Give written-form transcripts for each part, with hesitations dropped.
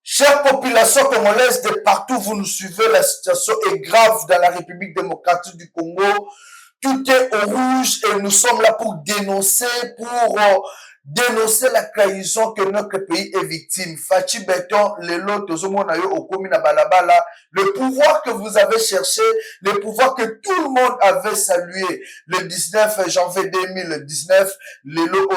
Chère population congolaise de partout, vous nous suivez, la situation est grave dans la République démocratique du Congo. Tout est au rouge et nous sommes là pour dénoncer, dénoncer la trahison que notre pays est victime. Fachi Beton, le pouvoir que vous avez cherché, le pouvoir que tout le monde avait salué, le 19 janvier 2019, lelo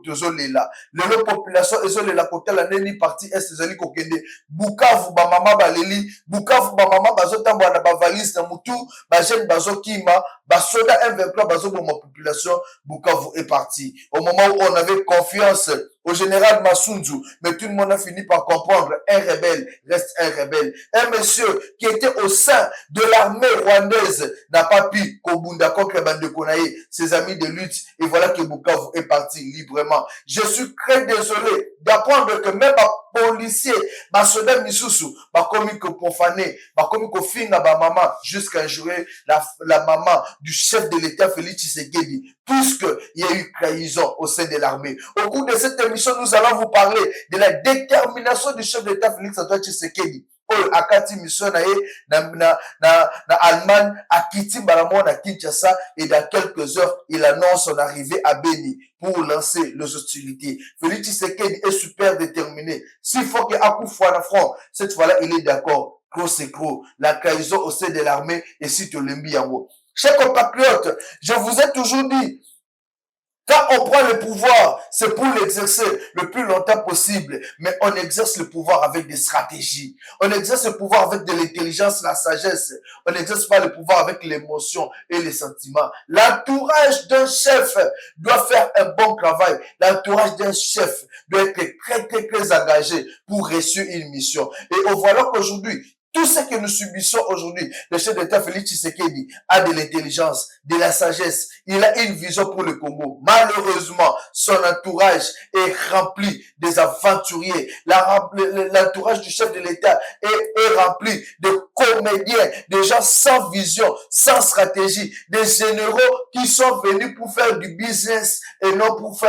tozolela. Lelo population ezolela côté la neni parti est ezali kokende. Bukavu ba mama baleli, Bukavu ba mama bazotambwa na ba valise na mutu, ba jeune bazokima, ba soda M23 bazoboma population, Bukavu est parti. Au moment où on avait confiance au général Massunzu, mais tout le monde a fini par comprendre, un rebelle reste un rebelle. Un monsieur qui était au sein de l'armée rwandaise n'a pas pu Kobunda contre Bandekonaye, ses amis de lutte, et voilà que Bukavu est parti librement. Je suis très désolé d'apprendre que même un policier, Masoda Misusu, commis que profané, commis que finga ba maman, jusqu'à jouer la maman du chef de l'État Félix Tshisekedi, puisqu'il y a eu trahison au sein de l'armée. Au cours de cette émission, nous allons vous parler de la détermination du chef de l'État Félix Antoine Tshisekedi. Akati mission na Allemagne, Akiti Baramo na Kinshasa, et dans quelques heures, il annonce son arrivée à Beni pour lancer les hostilités. Félix Tshisekedi est super déterminé. S'il faut que Akoufa na front, cette fois-là, il est d'accord. Gros c'est gros. La trahison au sein de l'armée et si tu l'aimes bien. Chers compatriotes, je vous ai toujours dit, quand on prend le pouvoir, c'est pour l'exercer le plus longtemps possible. Mais on exerce le pouvoir avec des stratégies. On exerce le pouvoir avec de l'intelligence, la sagesse. On n'exerce pas le pouvoir avec l'émotion et les sentiments. L'entourage d'un chef doit faire un bon travail. L'entourage d'un chef doit être très, très, très engagé pour réussir une mission. Et voilà qu'aujourd'hui, tout ce que nous subissons aujourd'hui, le chef d'État Félix Tshisekedi a de l'intelligence, de la sagesse. Il a une vision pour le Congo. Malheureusement, son entourage est rempli des aventuriers. L'entourage du chef de l'État est rempli de comédiens, des gens sans vision, sans stratégie, des généraux qui sont venus pour faire du business et non pour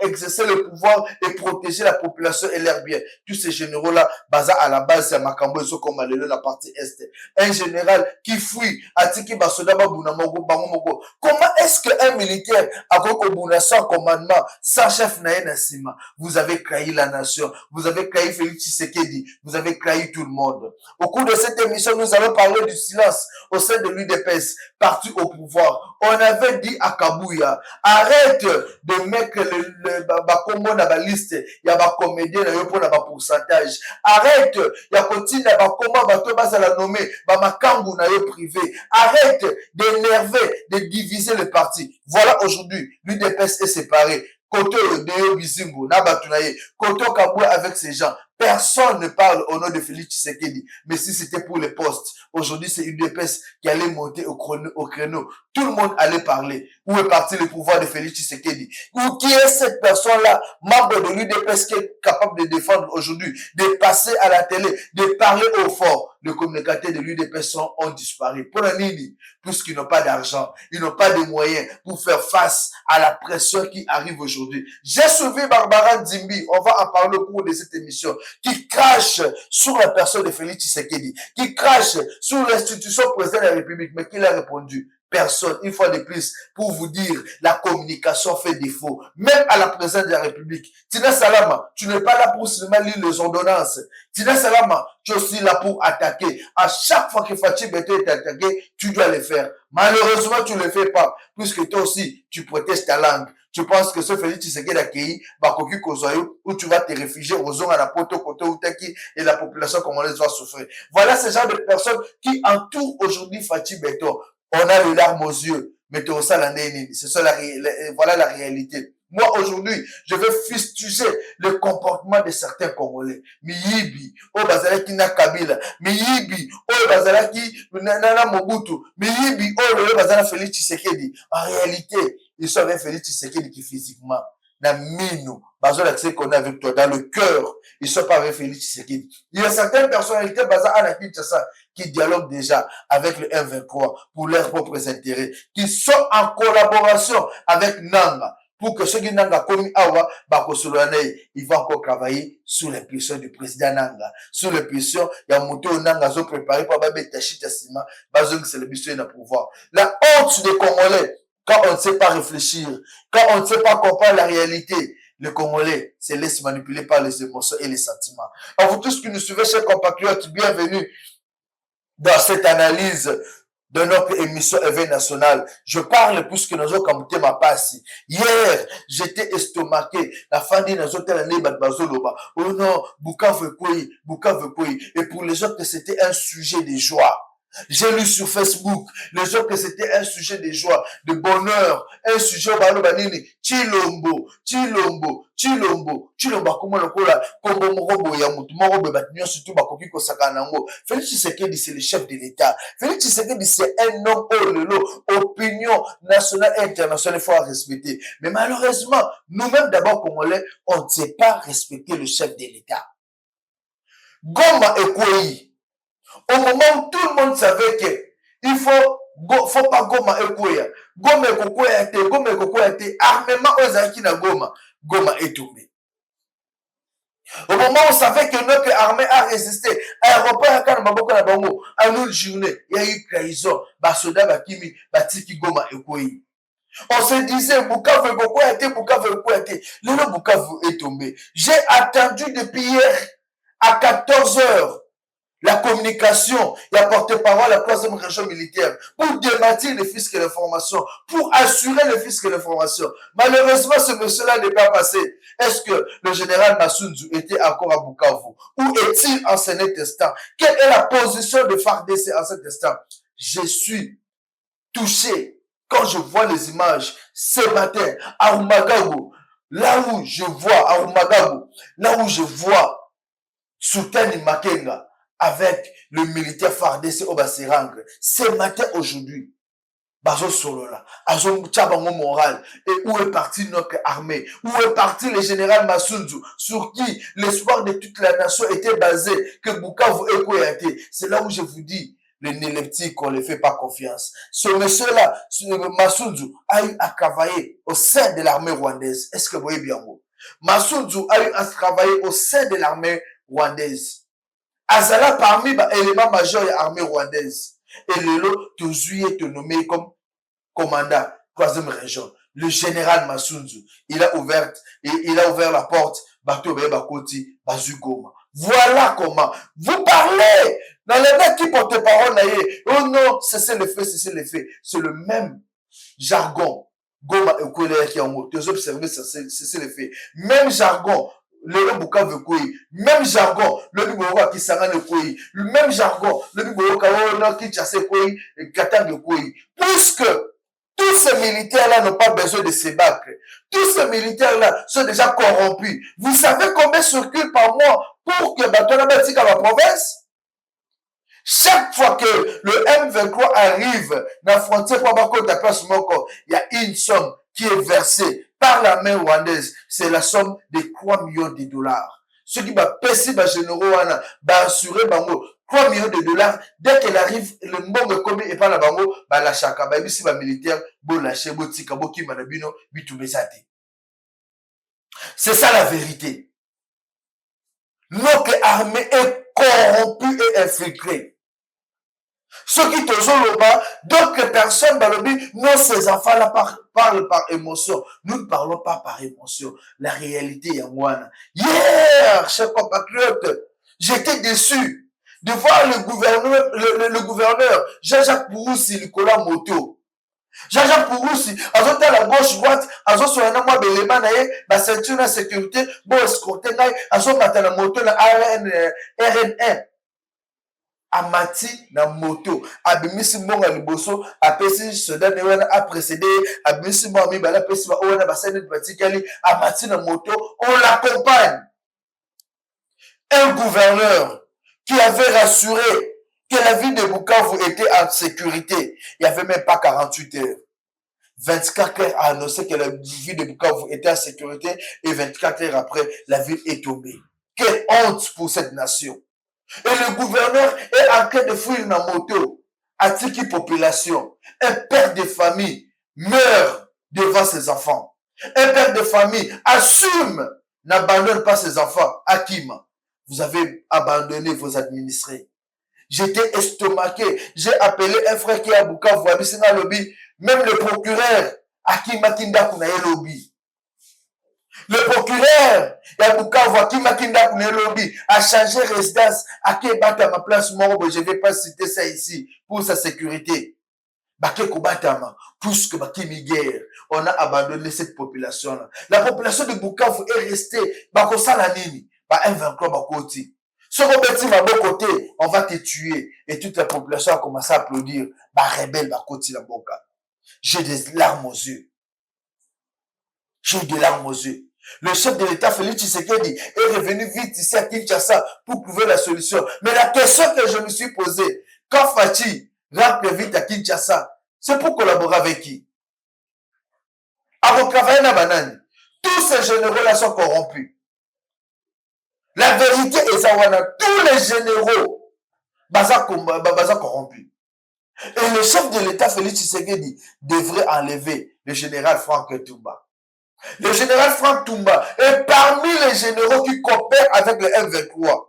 exercer le pouvoir et protéger la population et leurs biens. Tous ces généraux-là, basés à la base, c'est Makambo comme la partie est. Un général qui fuit, Atiki Basoda Babunamogo, Bangomogo. Comment est-ce qu'un militaire a Kokobuna sans commandement, sans chef Naïnasima, vous avez trahi la nation, vous avez trahi Félix Tshisekedi, vous avez trahi tout le monde. Au cours de cette émission, nous allons parler du silence au sein de l'UDPS, parti au pouvoir. On avait dit à Kabouya, arrête de mettre le Bakombo dans la liste, il y a des comédiens pour le pourcentage. Arrête, il y a continue comment bato basa la nommer makambu na yo privé. Arrête d'énerver, de diviser le parti. Voilà aujourd'hui, l'UDPS est séparé. Koto Deo Bizingo, Nabatunaye, Koto Kaboué avec ces gens. Personne ne parle au nom de Félix Tshisekedi. Mais si c'était pour les postes, aujourd'hui c'est UDPS qui allait monter au créneau. Tout le monde allait parler. Où est parti le pouvoir de Félix Tshisekedi? Ou qui est cette personne-là, membre de l'UDPS, qui est capable de défendre aujourd'hui, de passer à la télé, de parler au fort? Les communicateurs de l'UDPS ont disparu. Pour un nini, puisqu'ils n'ont pas d'argent, ils n'ont pas de moyens pour faire face à la pression qui arrive aujourd'hui. J'ai suivi Barbara Nzimbi, on va en parler au cours de cette émission, qui crache sur la personne de Félix Tshisekedi, qui crache sur l'institution présidente de la République, mais qui l'a répondu? Personne, une fois de plus, pour vous dire, la communication fait défaut. Même à la présidente de la République. Tina Salama, tu n'es pas là pour seulement lire les ordonnances. Tina Salama, tu es aussi là pour attaquer. À chaque fois que Fachi Beto est attaqué, tu dois le faire. Malheureusement, tu ne le fais pas, puisque toi aussi, tu protèges ta langue. Tu penses que ce Félix Tshisekedi accueilli, Bakoki Kozoyo, où tu vas te réfugier aux zones à la poto, koto, utaki, et la population congolaise va souffrir. Voilà ce genre de personnes qui entourent aujourd'hui Fachi Beto. On a les larmes aux yeux, mais c'est ça voilà la réalité. Moi, aujourd'hui, je veux fustiger le comportement de certains Congolais. Miyibi, Bazalaki na Kabila, Miyibi, Bazalaki na Mobutu, Miyibi, Bazalaki Félix Tshisekedi. En réalité, ils sont avec Félix Tshisekedi qui physiquement. na mino, bazo l'accès qu'on a avec toi, dans le cœur, ils sont pas avec Félix Tshisekedi. Il y a certaines personnalités, baza à Kinshasa, qui dialoguent déjà avec le M23 pour leurs propres intérêts, qui sont en collaboration avec Nanga, pour que ceux qui n'ont pas commis Awa, ils vont encore travailler sous l'impulsion du président Nanga, sous l'impulsion, il y a monté au Nanga, ils ont préparé pour Babé Tachita Sima, c'est le mission de pouvoir. La honte des Congolais, quand on ne sait pas réfléchir, quand on ne sait pas comprendre la réalité, le Congolais se laisse manipuler par les émotions et les sentiments. À vous tous qui nous suivez, chers compatriotes, bienvenue dans cette analyse de notre émission Éveil National. Je parle puisque nous avons commenté ma passe. Hier, j'étais estomaqué. La fin de nous avons oh non, Bukavu Kouy. Et pour les autres, c'était un sujet de joie. J'ai lu sur Facebook, les gens que c'était un sujet de joie, de bonheur, un sujet au banini, Chilombo, comment le cola, Kombo Morobo Yamutu, Morobo Batignon, surtout Bakoki Kosakanango. Félix Tshisekedi, c'est le chef de l'État. Félix Tshisekedi, c'est un homme, oh lolo, opinion nationale et internationale, il faut respecter. Mais malheureusement, nous-mêmes d'abord Congolais, on ne sait pas respecter le chef de l'État. Goma et Kouyi. Au moment où tout le monde savait que il faut pas Goma et Kouya. Goma et été armement aux Aki na Goma. Goma est tombé. Au moment où on savait que notre armée a résisté, aéroport à Kanamaboko na Bango, à une journée, il y a eu trahison. Basoda Bakimi, Batiki Goma et Kouya. On se disait, Bukavu été. Le Bukavu est tombé. J'ai attendu depuis hier à 14 heures. La communication, il y a porte-parole à la 3e région militaire pour démentir les fiscs et l'information, pour assurer les fiscs et l'information. Malheureusement, ce monsieur-là n'est pas passé. Est-ce que le général Massoudou était encore à Bukavu? Où est-il en cet instant? Quelle est la position de FARDC en cet instant? Je suis touché quand je vois les images ce matin à Rumagago, là où je vois Soutani Makenga avec le militaire FARDC au Bassirang. Ce matin, aujourd'hui, Bazo Solola, Azo Tchabango Moral, et où est parti notre armée? Où est parti le général Massoudou, sur qui l'espoir de toute la nation était basé, que Bukavu et Kouyaté? C'est là où je vous dis, les néleptiques, on ne les fait pas confiance. Ce monsieur-là, Massoudou, a eu à travailler au sein de l'armée rwandaise. Est-ce que vous voyez bien? Massoudou a eu à travailler au sein de l'armée rwandaise. Azala parmi les éléments majeurs de l'armée rwandaise. Et Lelo Touzui est nommé comme commandant 3e région. Le général Massoudou, il a ouvert la porte, Bato Bakoti, Bazugoma. Voilà comment vous parlez dans les mecs qui portent parole. Oh non, c'est le fait. C'est le même jargon. Goma et Kouélé qui ont observé, c'est le fait. Même jargon. Le Bukavu Kouyi, même jargon, le Biboka qui s'arrête le Kouyi, le même jargon, le Biboka qui chasse Kouyi, et Katang Kouyi. Puisque tous ces militaires-là n'ont pas besoin de se battre. Tous ces militaires-là sont déjà corrompus. Vous savez combien circulent par mois pour que Batona Batika la province? Chaque fois que le M23 arrive dans la frontière pour Bako de la place Moko, il y a une somme qui est versée par la main rwandaise. C'est la somme de 3 millions de dollars. Ce qui va passer par généraux, va assurer bango 3 millions de dollars. Dès qu'elle arrive, le monde commis et par la bango, la chaka, ici, militaire, bon lâcher, bon tika, bon ki manabino, bitumezate. C'est ça la vérité. Notre armée est corrompue et infiltrée. Ceux qui te jouent là-bas, d'autres personnes, non, ces enfants-là parlent par émotion. Nous ne parlons pas par émotion. La réalité est moi. Hier, chers compatriotes, j'étais déçu de voir le gouverneur Jean-Jacques Pouroussi, Nicolas Moto. Jean-Jacques Pouroussi, à la gauche-droite, à sur un mois de l'élément, la ceinture de sécurité, bon, escorté, à la moto, la RN1. Amati na moto abimisi mbonga liboso apesi soda ne wana a précédé abimisi mbonga mibala apesi ba wana basani batikali amati na moto, on l'accompagne. Un gouverneur qui avait rassuré que la ville de Bukavu était en sécurité, il n'y avait même pas 48 heures. 24 heures a annoncé que la ville de Bukavu était en sécurité et 24 heures après, la ville est tombée. Quelle honte pour cette nation. Et le gouverneur est en train de fuir la moto. Atiki population. Un père de famille meurt devant ses enfants. Un père de famille assume, n'abandonne pas ses enfants. Hakim, vous avez abandonné vos administrés. J'étais estomaqué. J'ai appelé un frère qui est à Bukavu, à lobby. Même le procureur, Hakim Makinda Kunaye lobby. Le procureur, Yabukavu, Hakim Makinda Kunaye lobby, a changé résidence. Ake Batama place Morobo, je ne vais pas citer ça ici, pour sa sécurité. Baké Kobatama, puisque Bakimi guerre, on a abandonné cette population-là. La population de Bukavu est restée, Bakosala Nini, un 23 Bakoti. Ce qu'on va de côté, on va te tuer. Et toute la population a commencé à applaudir. Rebelle, Bakoti la Boka. J'ai des larmes aux yeux. J'ai des larmes aux yeux. Le chef de l'État, Félix Tshisekedi, est revenu vite ici à Kinshasa pour trouver la solution. Mais la question que je me suis posée, quand Fachi rentre vite à Kinshasa, c'est pour collaborer avec qui? Avant travailler dans Banane. Tous ces généraux-là sont corrompus. La vérité est ça, tous les généraux sont corrompus. Et le chef de l'État, Félix Tshisekedi, devrait enlever le général Franck Toumba. Le général Franck Toumba est parmi les généraux qui coopèrent avec le M23.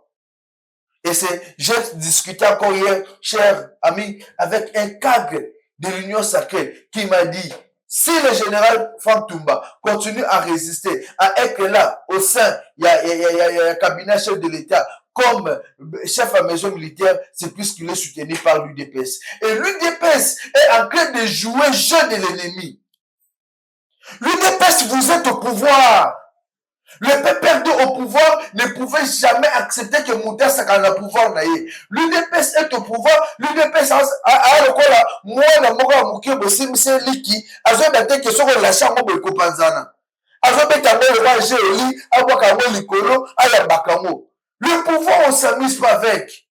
Et j'ai discuté encore hier, cher ami, avec un cadre de l'Union sacrée qui m'a dit, si le général Franck Toumba continue à résister, à être là, au sein, il y a un cabinet chef de l'État, comme chef à maison militaire, c'est puisqu'il est soutenu par l'UDPS. Et l'UDPS est en train de jouer jeu de l'ennemi. L'UDPS, vous êtes au pouvoir. Le PPRD au pouvoir ne pouvait jamais accepter que Mouta Sakana pouvoir naïe. L'UDPS est au pouvoir. L'UDPS a le quoi là. Moi, la mora mouké bossi monsieur Liki. Azo bête que sur la chambre de Kopanzana. Azo bête à moi le roi Géoli. Abouakamo Likolo. Ayabakamo. Le pouvoir, on ne s'amuse pas avec.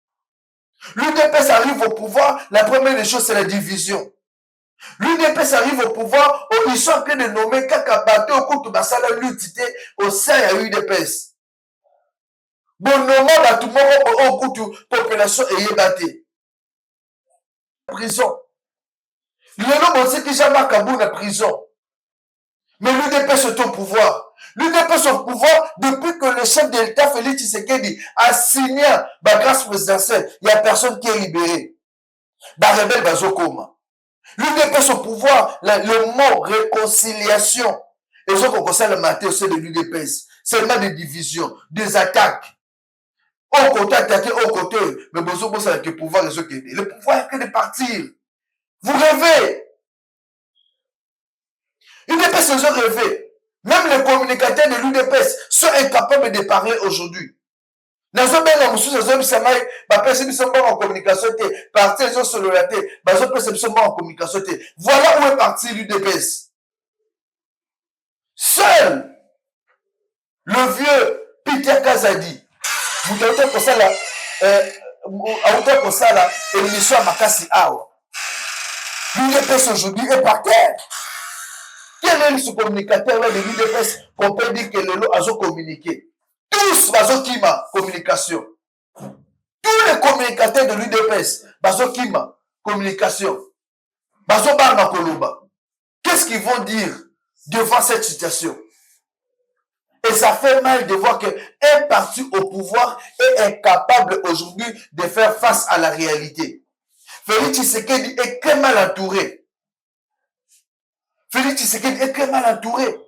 L'UDPS arrive au pouvoir. La première des choses, c'est la division. L'UDPS arrive au pouvoir, ils sont en train de nommer Kakabate au coup de Basala l'utilité au sein de l'UDPS. Bon, normalement, tout le monde au coup de population est battu. Prison. Le nom c'est que jamais Kabou la prison. Mais l'UDPS est au pouvoir. L'UDPS est au pouvoir depuis que le chef de l'État, Félix Tshisekedi, a signé la grâce présidentielle. Il n'y a personne qui est libéré. Rebelle Bazokoma. L'UDPS au pouvoir, le mot réconciliation. Et ce qu'on conseille le matin au sein de l'UDPS, seulement des divisions, des attaques. Au côté attaqué, au côté, mais besoin de ça, le pouvoir est ce qui est. Le pouvoir est que de partir. Vous rêvez. L'UDPS ils ont rêvé. Même les communicateurs de l'UDPS sont incapables de parler aujourd'hui. Dans un bien dans sous les samaï, personne ne sont en communication. Parti les sur le laté, personne ne sont en communication. Voilà où est parti l'UDPS. Seul le vieux Peter Kazadi, vous avez pour ça là, pour ça là, et l'émission à Makassi Awa. L'UDPS aujourd'hui est par terre. Quel est ce communicateur là de l'UDPS qu'on peut dire que le lot a communiqué? Tous bazokima communication. Tous les communicateurs de l'UDPS bazokima communication. Bazobarna Koloba. Qu'est-ce qu'ils vont dire devant cette situation? Et ça fait mal de voir qu'un parti au pouvoir est incapable aujourd'hui de faire face à la réalité. Félix Tshisekedi est très mal entouré. Félix Tshisekedi est très mal entouré.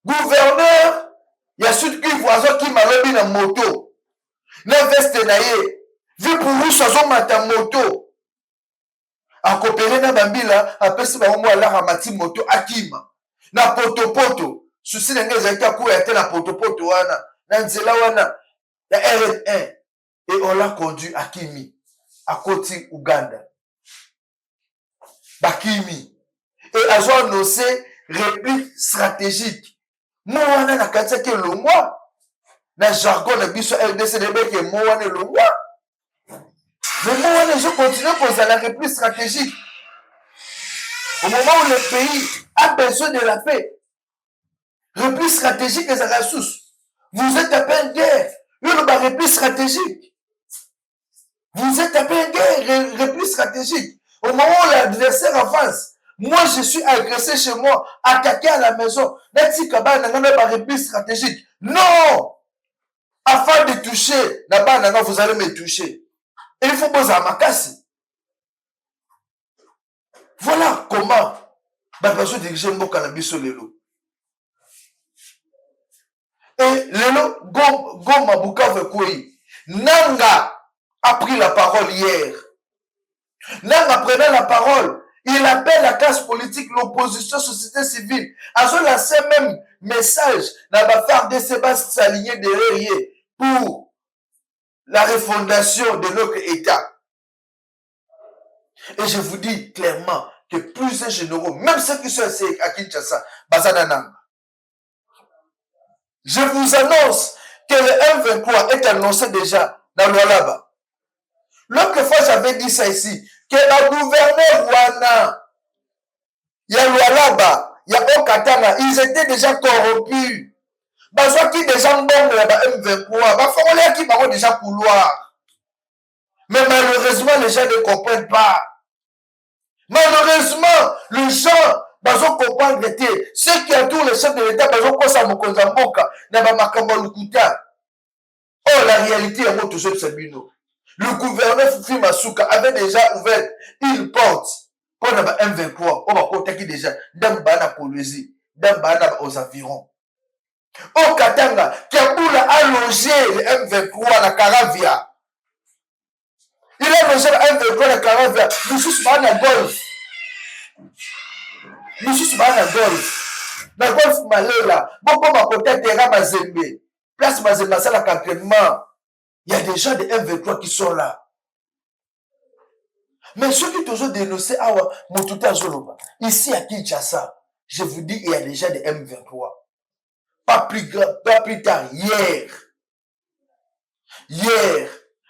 Gouverneur, il y a ceux qui voient qui m'a levé dans moto. Na veste naye. Vu pour vous, ça mata moto. A coopérer na bambila, après si ba mo la ramati moto akima. Na poto. Souci n'engage été à courir na poto wana. Na nzela wana. Ya RN1. Et on l'a conduit à Kimi. À Koti, Ouganda. Bakimi. Et a annoncé réplique stratégique. Moi, on a kati ke le moi. Na jargon na biso LDCDB ke moi on est le moi. Mais moi, je continue à poser la réplique stratégique. Au moment où le pays a besoin de la paix, repli stratégique des ressources. Vous êtes tapé en guerre. Le repli stratégique. Vous êtes tapé en guerre, repli stratégique. Au moment où l'adversaire avance, moi je suis agressé chez moi, attaqué à la maison. Repli stratégique. Non! Afin de toucher, vous allez me toucher. Et il faut poser à ma casse. Voilà comment bazo diriger mboka na biso lelo. Et lelo Goma Bukavu Kouyi, Nanga a pris la parole hier. Nanga prenant la parole, il appelle la classe politique, l'opposition, société civile, à ce lancer même message dans la faire de Sébastien s'aligner derrière pour la refondation de notre État. Et je vous dis clairement que plusieurs généraux, même ceux qui sont à Kinshasa, Bazananang, je vous annonce que le M23 est annoncé déjà dans Lualaba. L'autre fois, j'avais dit ça ici, que le gouverneur Rwanda, il y a Lualaba, il y a Okatanga, ils étaient déjà corrompus. Bazo qui déjà mbongo ya M23, bafongola qui bango déjà couloir. Mais malheureusement, les gens ne comprennent pas. Malheureusement, les gens bazo comprendre que ceux qui entourent le chef de l'État bazo kosa mokonza mboka na ba makambo lukuta. Oh, la réalité est moi toujours Sabino. Le gouverneur Fufi Masuka avait déjà ouvert une porte pour le M23. On va contacter déjà dans Bana Polosie, dans Bana aux environs. Au Katanga, Kabula a logé le M23 à Caravia. Il a logé le M23 à Caravia. Nous sommes à golf. Nous sommes à golf. Dans le golf Malela, beaucoup m'a contacté à Mazembe. Place Mazembe, c'est l'entraînement. Il y a des gens de M23 qui sont là. Mais ceux qui toujours dénoncé Awa Motuta Zoloba, ici à Kinshasa, je vous dis, il y a des gens de M23. Pas plus tard, hier,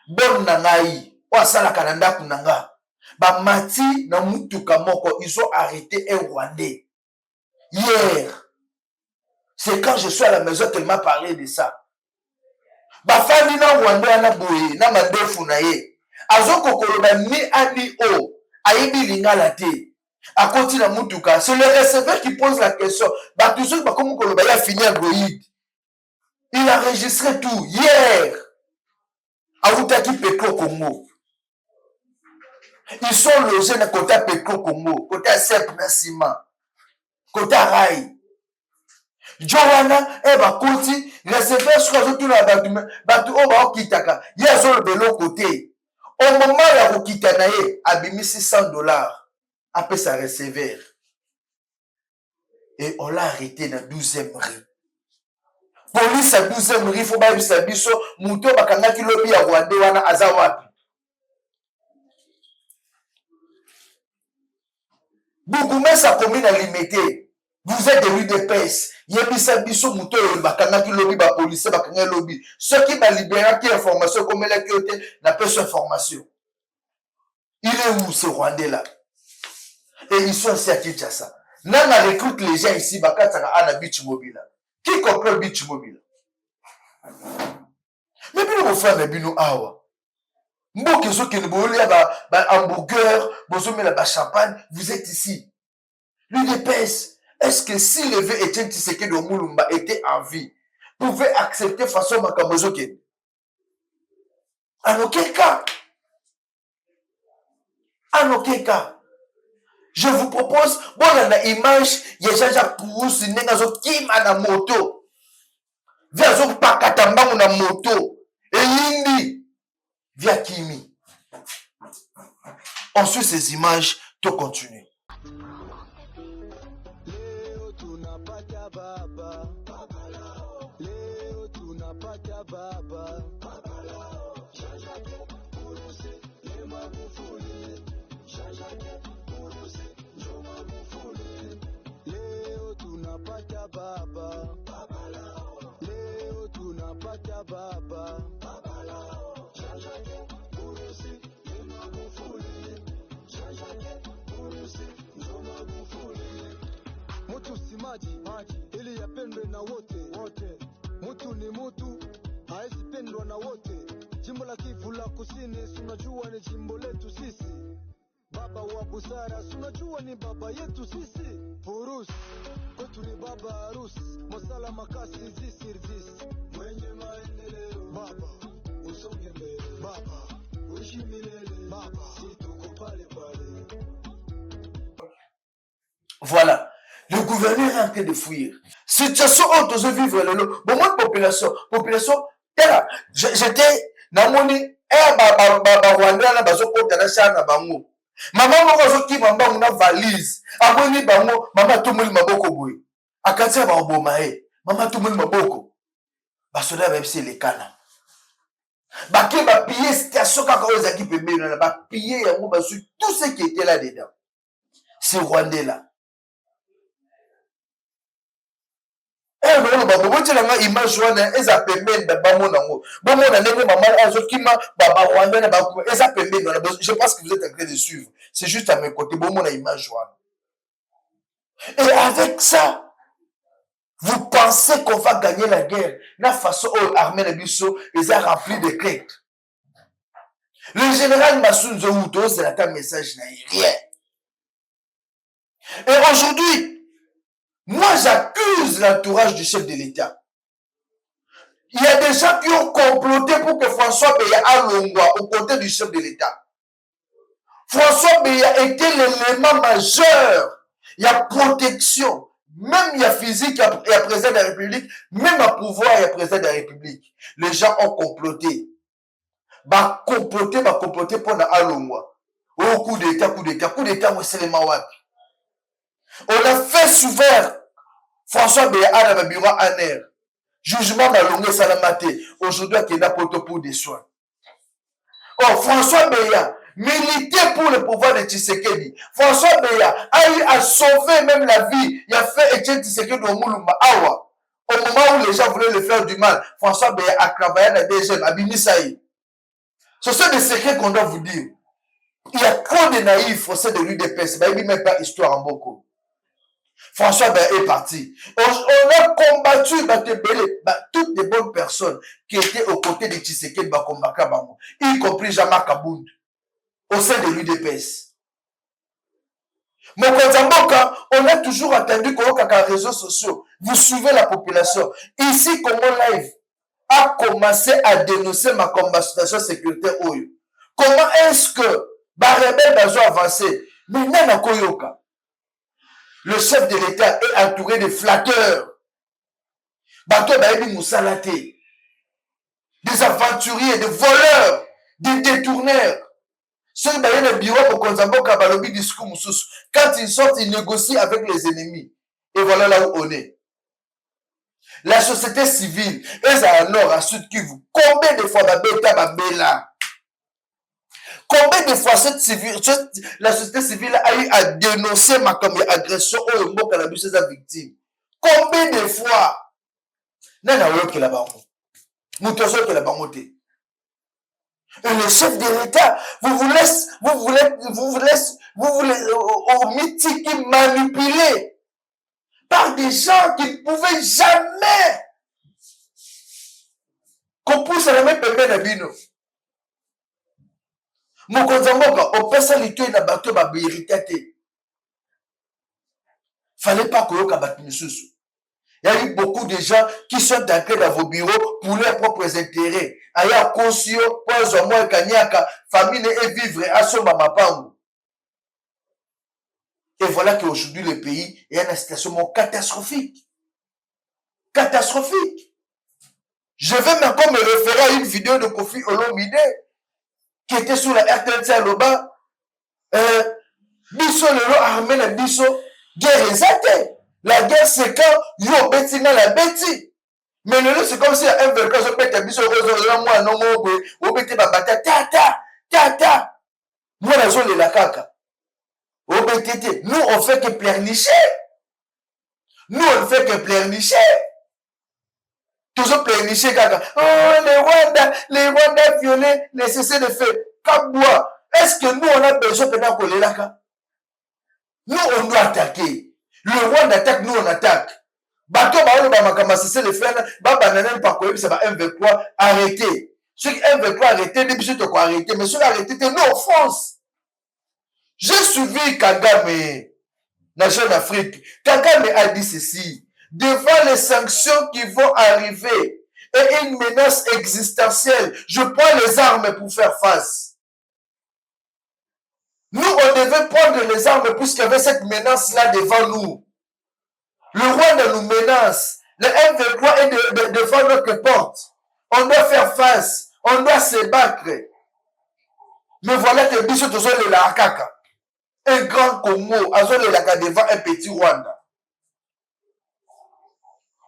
bon nangaï, Ouasala Kananda Kunanga, Mati na Mutuka Moko, ils ont arrêté un Rwandais. Hier, c'est quand je suis à la maison qu'elle m'a parlé de ça. Bafani na Rwandais na boye, na mandefu na ye. Azo kokoloba ni ani o, ayibi lingala te. À côté de Mutuka, c'est le receveur qui pose la question. Bah, tout ce qui a fini à Goïd. Il a enregistré tout hier. À Outaki Peko Congo. Ils sont logés dans côté Peko Congo, côté Sep Nassima, côté Rai. Johanna, Koti, receveur sur tout la batu Oba Okitaka. Hier, ils ont de l'autre côté. Au moment où Okitanaye a mis $600 après sa receveur. Et on l'a arrêté dans 12e rue. Police à 12e rue, il faut pas sa biso, Mouto Bakanga qui lobby à Rwanda, wana Azawapi. Bougoumé, sa commune a limité. Vous êtes des rues de pèse. Yebisa biso, Mouto, Bakanga qui lobby, ba police, Bakanga lobby. Ceux qui va libérer qui information, comme elle a été, n'a pas cette information. Il est où ce Rwandais là? Et ils sont ici à Kinshasa. Nana recrute les gens ici, Bakataka Ana Beach Mobile. Qui comprend Beach Mobile? Mais puis nous frère Bino Awa. Mboke zo ke bouli ba hamburger, bozo mela ba champagne, vous êtes ici. L'UDPS, est-ce que si le vieux Etienne Tshisekedi de Moulumba était en vie, pouvait accepter façon Makamozo ke? En aucun cas. En aucun cas. Je vous propose, bon, dans la image, il y a Jean-Jacques Pourousse, il y a une moto. Via zo pakatamba na moto. Et Yindi, via Kimi. On suit ces images, tout continue. Baba, matusi maji ili yapendwe na wote. Mutu ni mutu, haezi pendwa na wote. Jimbo la Kivu la Kusini, sunajua ni jimbo letu sisi. Baba wa busara, sunajua ni baba yetu sisi. Furus, kwetu ni baba harusi. Mosala makasi zisirjis. Mwenye maendeleo, baba, usonge mbele. Baba, uishi milele. Baba, si tuko pale pale. Voilà. Le gouverneur est en train de fuir. Situation où tu veux vivre le bon moi population tela j'étais na moni Rwanda na bazo kota na shana bango. Maman moko zo ki mamba na valise. Amoni bango mama tumuli maboko boy. Akatia ba oboma mama tumuli maboko. Basoda ba bisi lekana. Baki ba piller station kaka ozaki pembeni na ba piller yango basu tout ce qui était là dedans. C'est Rwandais là. Eh non ba bobo tela nga image wana eza pembeni da bamona ngo. Bomona ndenge mama azokima ba Rwandais na ba eza pembeni wana. Je pense que vous êtes en train de suivre. C'est juste à mes côtés bomona image wana. Et avec ça vous pensez qu'on va gagner la guerre? La façon où l'armée de Bissau les a remplis de craintes. Le général Massoud Zouto, c'est la message n'a rien. Et aujourd'hui, moi j'accuse l'entourage du chef de l'État. Il y a des gens qui ont comploté pour que François Beya Alongwa aux côtés du chef de l'État. François Beya était l'élément majeur. Il y a protection. Même il y a physique, il y a président de la République, même à pouvoir, il y a président de la République. Les gens ont comploté. Comploté pour na Alongwa. Au coup d'État, c'est les Mawaki. On a fait souvent François Béa dans le bureau en air. Jugement Malongé Salamate. Aujourd'hui, il y a pour des soins. Oh, François Béa militait pour le pouvoir de Tshisekedi. François Béa a eu à sauver même la vie. Il a fait Etienne Tshisekedi au Moulumba Awa. Au moment où les gens voulaient le faire du mal, François Béa a travaillé dans des jeunes à Bimisaï. Ce sont des secrets qu'on doit vous dire. Il y a trop de naïfs au sein de l'UDPS. Il n'y a même pas histoire en beaucoup. François est parti. On a combattu toutes les bonnes personnes qui étaient aux côtés de Tshisekedi, y compris Jean-Marc Aboud, au sein de l'UDPS. On a toujours attendu qu'on ait les réseaux sociaux. Vous suivez la population. Ici, Congo Live a commencé à dénoncer ma combattation sécuritaire. Comment est-ce que Barrebel va avancer? Mais même à Koyoka. Le chef de l'État est entouré de flatteurs. Des aventuriers, des voleurs, des détourneurs. Ceux qui ont le bureau pour Konzamboka Balobi discours Moussous. Quand ils sortent, ils négocient avec les ennemis. Et voilà là où on est. La société civile, est à nord, à sud Kivu. Combien de fois Babela? Combien de fois la société civile a eu à dénoncer ma agression au mot cannabis à sa victime? Combien de fois? Nana qui la banque. Moutoso qui la banque. Et le chef de l'État, vous voulez au mythique manipuler par des gens qui ne pouvaient jamais qu'on pousse à la même pépé d'abino. Mokonzamboka, au personnalité na bateau babirité. Fallait pas que yoka batimisus. Il y a eu beaucoup de gens qui sont entrés dans vos bureaux pour leurs propres intérêts. Aya Kosio, Pozomo, Kanyaka, famille et vivre à son mamapangu. Et voilà qu'aujourd'hui le pays est dans une situation catastrophique. Catastrophique. Je vais encore me référer à une vidéo de Kofi Olomide qui était sur la RTL Loba. Biso lelo armé na biso guerre exacte. La guerre c'est quand yo beti na la beti. Mais lelo c'est comme si un volcan se pète biso rozo moi non mo o beti ba bata tata. Moi la zone la kaka. O beti nous on fait que pleurnicher. Nous on fait que pleurnicher. Toujours pleurnicher kaka. Oh les Rwandais violés, les cessez de feu. Kabwa. Est-ce que nous on a besoin pendant qu'on est là? Nous on doit attaquer. Le Rwanda attaque, nous on attaque. Bateau, c'est le frère, banane, par quoi, ça va M23 arrêter. Ceux qui M23 arrêter, depuis ceux qui ont arrêté, mais ceux qui ont arrêté, c'est nos offenses. J'ai suivi Kagame, Nation d'Afrique. Kagame a dit ceci. Devant les sanctions qui vont arriver et une menace existentielle, je prends les armes pour faire face. Nous, on devait prendre les armes puisqu'il y avait cette menace-là devant nous. Le Rwanda nous menace. Le M23 est devant notre porte. On doit faire face. On doit se battre. Mais voilà que Bissot Tozole la Akaka. Un grand Congo, Azole la devant un petit Rwanda.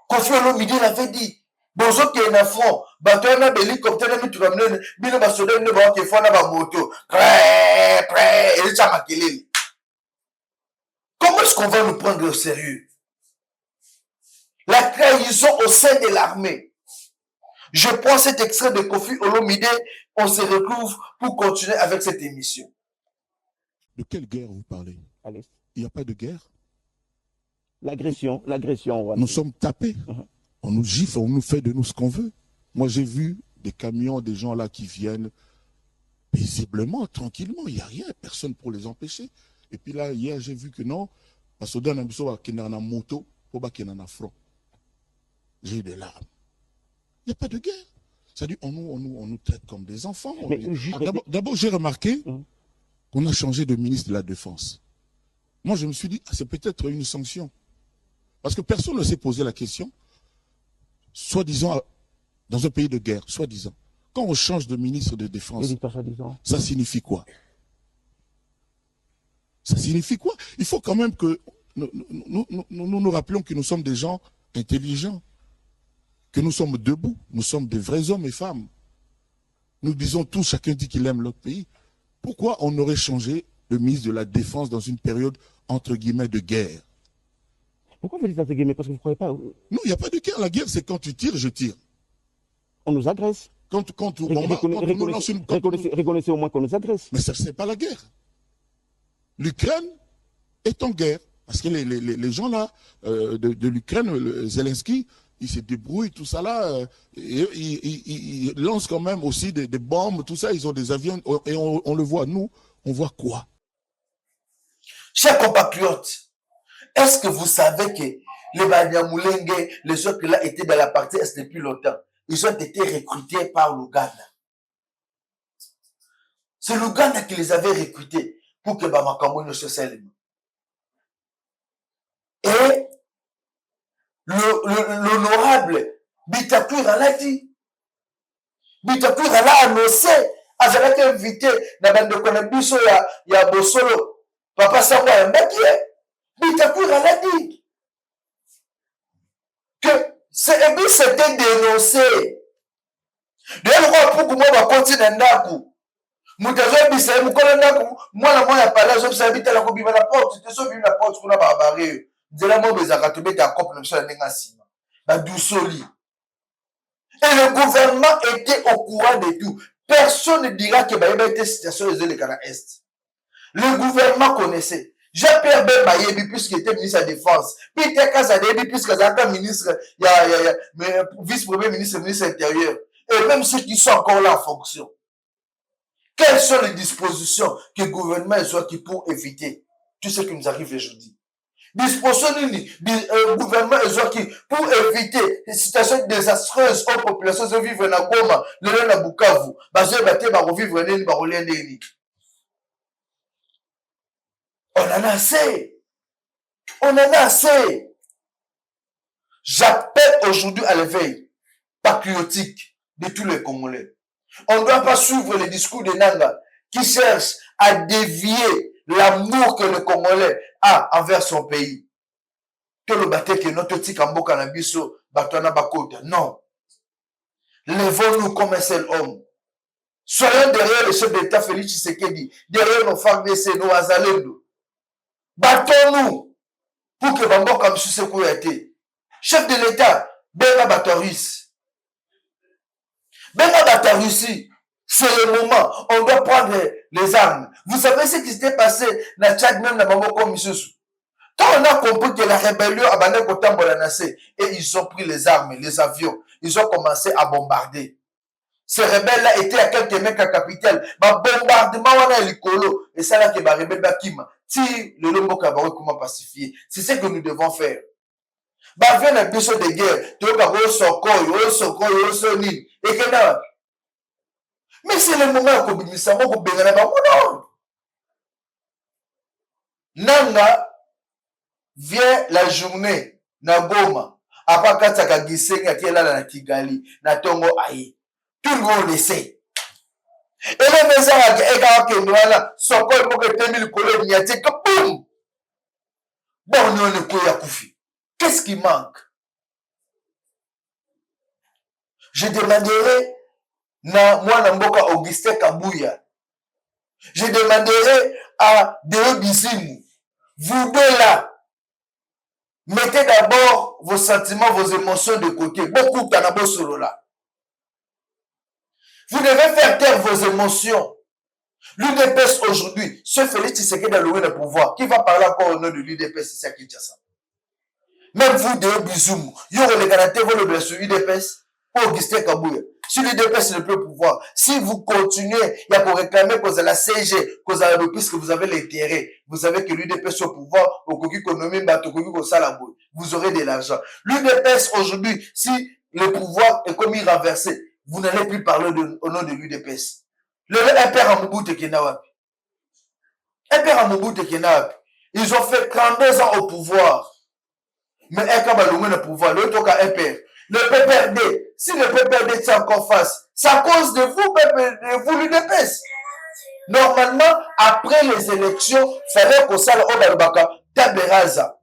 Kofi Olomide l'avait dit. Bonjour qui est un front. Bateau na hélicoptère na mitu kamne. Bino basoda ne ba ke fona ba moto. Prêt. Et ça makelele. Comment est-ce qu'on va nous prendre au sérieux? La trahison au sein de l'armée. Je prends cet extrait de Kofi Olomide. On se retrouve pour continuer avec cette émission. De quelle guerre vous parlez? Allez. Il n'y a pas de guerre. L'agression. Voilà. Nous sommes tapés. On nous gifle, on nous fait de nous ce qu'on veut. Moi, j'ai vu des camions, des gens là qui viennent paisiblement, tranquillement. Il n'y a rien, personne pour les empêcher. Et puis là, hier, j'ai vu que non, parce que dans la moto, pour pas qu'il y ait un front. J'ai eu des larmes. Il n'y a pas de guerre. C'est-à-dire, on nous traite comme des enfants. D'abord, j'ai remarqué qu'on a changé de ministre de la Défense. Moi, je me suis dit, c'est peut-être une sanction. Parce que personne ne s'est posé la question, soi-disant, dans un pays de guerre, soi-disant. Quand on change de ministre de Défense, ça signifie quoi? Ça signifie quoi? Il faut quand même que nous rappelions que nous sommes des gens intelligents, que nous sommes debout, nous sommes des vrais hommes et femmes. Nous disons tous, chacun dit qu'il aime notre pays. Pourquoi on aurait changé le ministre de la Défense dans une période, entre guillemets, de guerre? Pourquoi vous dites entre guillemets? Parce que vous ne croyez pas. Non, il n'y a pas de guerre. La guerre, c'est quand tu tires, je tire. On nous agresse. Reconnaissez au moins qu'on nous agresse. Mais ça, c'est pas la guerre. L'Ukraine est en guerre. Parce que les gens là, de l'Ukraine, Zelensky, ils se débrouillent, tout ça là, ils lancent quand même aussi des bombes, tout ça, ils ont des avions, et on le voit. Nous, on voit quoi? Chers compatriotes, est-ce que vous savez que les Banyamulenge, les autres là étaient dans la partie est depuis longtemps? Ils ont été recrutés par l'Ouganda. C'est l'Ouganda qui les avait recrutés pour que Bamakambo ne se célèbre. Et l'honorable Bitakur l'a dit. Bitakur l'a annoncé. Azalaki invité dans la bande de Konabiso, il y a Bosolo. Papa Samoa Mbaki. Bitakur l'a dit. Que c'était dénoncé. D'ailleurs, pour que moi, je continue à ndaku. Mutazo bisa mukola ndaku. Moi, ya pala, je sais habiter la kobima la porte. Tu sais, la porte, qu'on a barbaré. Nzela mo bezaka to beta couple na biso na ndenga sima ba dusoli. Et le gouvernement était au courant de tout. Personne ne dira que ba était situation de l'État est. Le gouvernement connaissait. Jean-Pierre Bemba yebi puisqu'il était ministre de la Défense. Peter Kazade yebi puisqu'il était ministre, vice-premier ministre, ministre intérieur. Et même ceux qui sont encore là en fonction. Quelles sont les dispositions que le gouvernement soit qui pour éviter tout ce qui nous arrive aujourd'hui? Disposition du gouvernement pour éviter des situations désastreuses aux populations de vivre dans Goma, le dans Bukavu, basé baté ba revivre neni ba rolé neni. On en a assez. On en a assez. J'appelle aujourd'hui à l'éveil patriotique de tous les Congolais. On ne doit pas suivre les discours de Nanga qui cherchent à dévier l'amour que le Congolais a envers son pays. Que le bâté que notre petit Kamboka Nabiso, Batana Bakota. Non. Levons-nous comme un seul homme. Soyons derrière le chef d'État Félix Tshisekedi, derrière nos FARDC, nos Azalendo. Battons-nous pour que Bamboka Msusekou ait été. Chef de l'État, Benga Batarus. Benga Batarussi. C'est le moment. On doit prendre les armes. Vous savez ce qui s'était passé dans Tchad, même dans Bamboka Msusekou. Quand on a compris que la rébellion a banné et ils ont pris les armes, les avions, ils ont commencé à bombarder. Ces rebelles-là étaient à quelques mètres à capitale. Bombardement, on a l'écolo. Et ça là que les rebelles bakima. Si le lombo kabaou comment pacifier. C'est ce que nous devons faire. Bah, vient un biseau de guerre. Tu vas et que là. Mais c'est le moment où nous sommes au non. Nanga vient la journée na Goma. Après Kataka Gisenga qui est là na Kigali, na Tongo Aïe. Tout le monde le sait. Et les maisons à Kendouala, sont comme pour que 2000 collègues n'y a que boum! Bon, on est quoi Koufi? Qu'est-ce qui manque? Je demanderai na moi Mboka Augustin Kabouya. Je demanderai à Deo Bizimu. Vous deux là, mettez d'abord vos sentiments, vos émotions de côté. Beaucoup de Kanabo solo là. Vous devez faire taire vos émotions. L'UDPS aujourd'hui, ce Félix Tshisekedi a loué le pouvoir. Qui va parler encore au nom de l'UDPS, c'est ça qui dit ça. Même vous, Deo Bizoum, il y aura les garanties, vous le blessez sur l'UDPS, pour Augustin Kabouya. Si l'UDPS ne peut pouvoir, si vous continuez, il y a pour réclamer cause à la CG, cause à la puisque vous avez l'intérêt, vous savez que l'UDPS au pouvoir, au cocu économique, vous aurez de l'argent. L'UDPS aujourd'hui, si le pouvoir est commis renversé, vous n'allez plus parler au nom de l'UDPS. Un père en Mobutu Kenawapi. Un père en Mobutu Kenawapi. Ils ont fait 32 ans au pouvoir. Mais un cabalou le pouvoir, l'autre cas un père. Le PPRD, si le PPRD tient encore face, c'est à cause de vous l'UDPS. Normalement, après les élections, il fallait qu'on s'aille au Balbaka, Taberaza.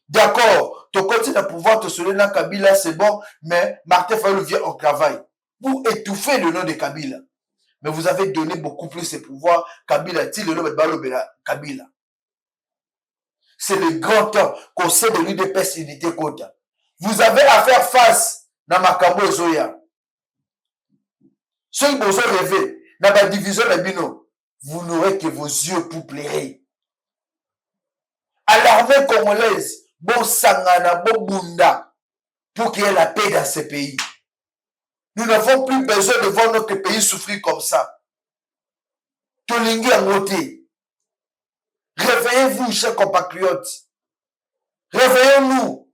D'accord. Tu continues à pouvoir te soulever dans Kabila, c'est bon, mais Martin Fayulu vient au travail pour étouffer le nom de Kabila. Mais vous avez donné beaucoup plus de pouvoir. Kabila, Kabila. C'est le grand temps qu'on sait de l'UDPS Unité Kota. Vous avez à faire face dans Makambo et Zoya. Ceux qui vous ont rêvé dans la division de Bino, vous n'aurez que vos yeux pour plairer. À l'armée congolaise, bon sangana, bon bunda, pour qu'il y ait la paix dans ce pays. Nous n'avons plus besoin de voir notre pays souffrir comme ça. Tolingi en côté. Réveillez-vous, chers compatriotes. Réveillons-nous.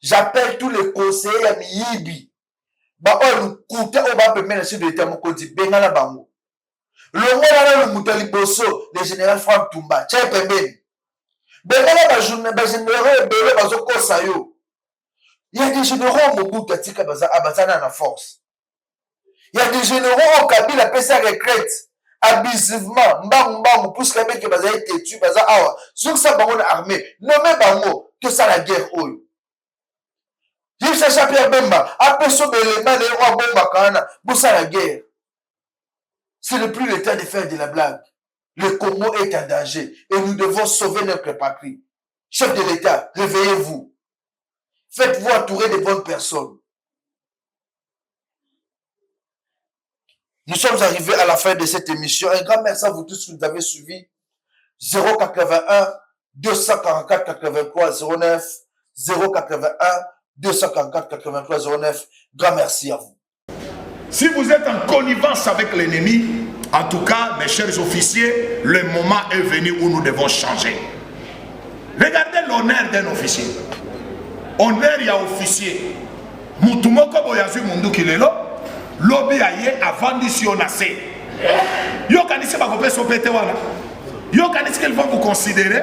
J'appelle tous les conseillers à Miyibi. Le général Franck Toumba. Il y a des généraux Mobutu Atika Abazana na force. Il y a des généraux au Kabila appellent ça retraite. Abusivement, mbang, pousse les mecs qui baza été tués, baza awa. Zouk sa bango na armée. Nommé bango, que ça la guerre oyo. Yves Sacha Pierre Bemba, apeso belema les rois bomba kana, boussa la guerre. Ce n'est plus le temps de faire de la blague. Le Congo est en danger et nous devons sauver notre patrie. Chef de l'État, réveillez-vous. Faites-vous entourer de bonnes personnes. Nous sommes arrivés à la fin de cette émission. Un grand merci à vous tous qui nous avez suivis. 081 244 83 09 081 244 83 09. Grand merci à vous. Si vous êtes en connivence avec l'ennemi, en tout cas, mes chers officiers, le moment est venu où nous devons changer. Regardez l'honneur d'un officier. Honneur, il y a officier. Moutoumoko boyazu mundu kilelo. Lobby aye avant d'ici on a assez. Yo kanisi ba kopé sopete wala. Yo kanisi qu'ils vont vous considérer.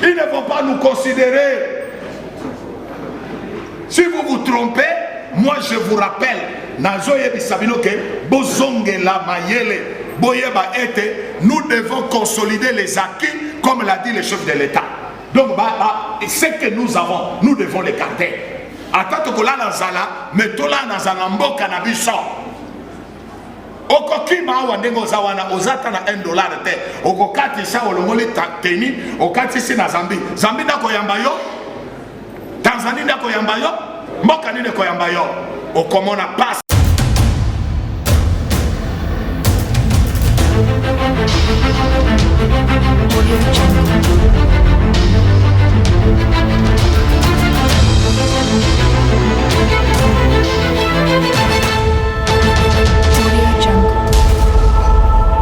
Ils ne vont pas nous considérer. Si vous vous trompez, moi je vous rappelle, nazoye bisabino ke bozonge la mayele boyeba ete, nous devons consolider les acquis comme l'a dit le chef de l'État. Donc ce que nous avons, nous devons les garder. Attends que là nazala, mais to là nazala mboka na biso. Okoki ma wandengo zawana ozata na $1 te. Okokati sa olongoli teni, okati si na Zambie. Zambie na koyamba yo. Tanzanie na koyamba yo. Mboka ni na koyamba yo. Okomona passe. Audio Jungle.